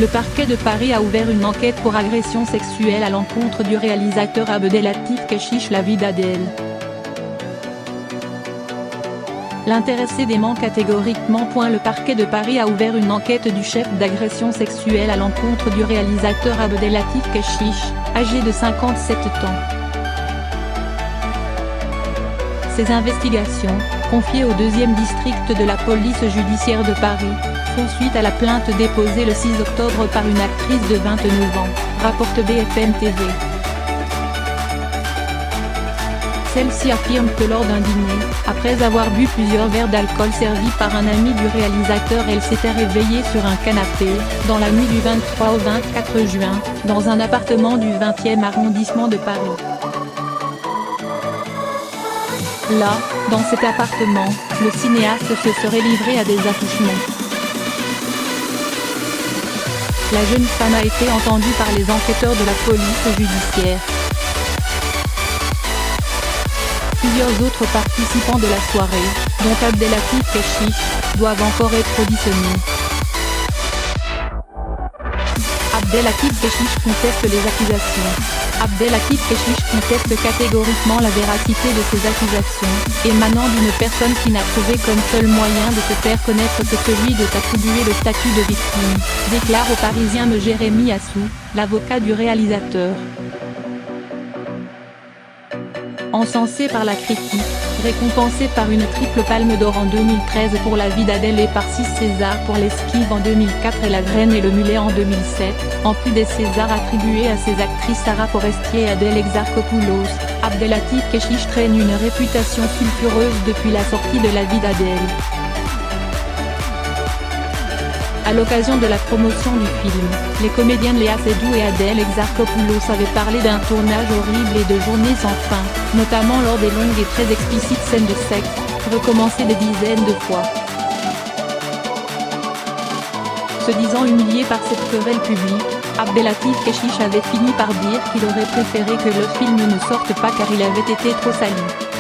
Le parquet de Paris a ouvert une enquête pour agression sexuelle à l'encontre du réalisateur Abdelatif Kechiche La vie d'Adèle. L'intéressé dément catégoriquement. Le parquet de Paris a ouvert une enquête du chef d'agression sexuelle à l'encontre du réalisateur Abdelatif Kechiche, âgé de 57 ans. Ces investigations, confiées au 2e district de la police judiciaire de Paris, font suite à la plainte déposée le 6 octobre par une actrice de 29 ans, rapporte BFM TV. Celle-ci affirme que lors d'un dîner, après avoir bu plusieurs verres d'alcool servis par un ami du réalisateur, elle s'était réveillée sur un canapé, dans la nuit du 23 au 24 juin, dans un appartement du 20e arrondissement de Paris. Là, dans cet appartement, le cinéaste se serait livré à des attouchements. La jeune femme a été entendue par les enquêteurs de la police judiciaire. Plusieurs autres participants de la soirée, dont Abdelatif Kechiche, doivent encore être auditionnés. Abdelatif Kechiche conteste les accusations. Abdelatif Kechiche conteste catégoriquement la véracité de ces accusations, émanant d'une personne qui n'a trouvé comme seul moyen de se faire connaître que celui de s'attribuer le statut de victime, déclare au Parisien Jérémy Assou, l'avocat du réalisateur. Encensé par la critique, récompensé par une triple palme d'or en 2013 pour La vie d'Adèle et par 6 Césars pour L'Esquive en 2004 et La graine et le mulet en 2007, en plus des Césars attribués à ses actrices Sarah Forestier et Adèle Exarchopoulos, Abdelatif Kechiche traîne une réputation sulfureuse depuis la sortie de La vie d'Adèle. À l'occasion de la promotion du film, les comédiennes Léa Seydoux et Adèle Exarchopoulos avaient parlé d'un tournage horrible et de journées sans fin, notamment lors des longues et très explicites scènes de sexe, recommencées des dizaines de fois. Se disant humilié par cette querelle publique, Abdelatif Kechiche avait fini par dire qu'il aurait préféré que le film ne sorte pas car il avait été trop sali.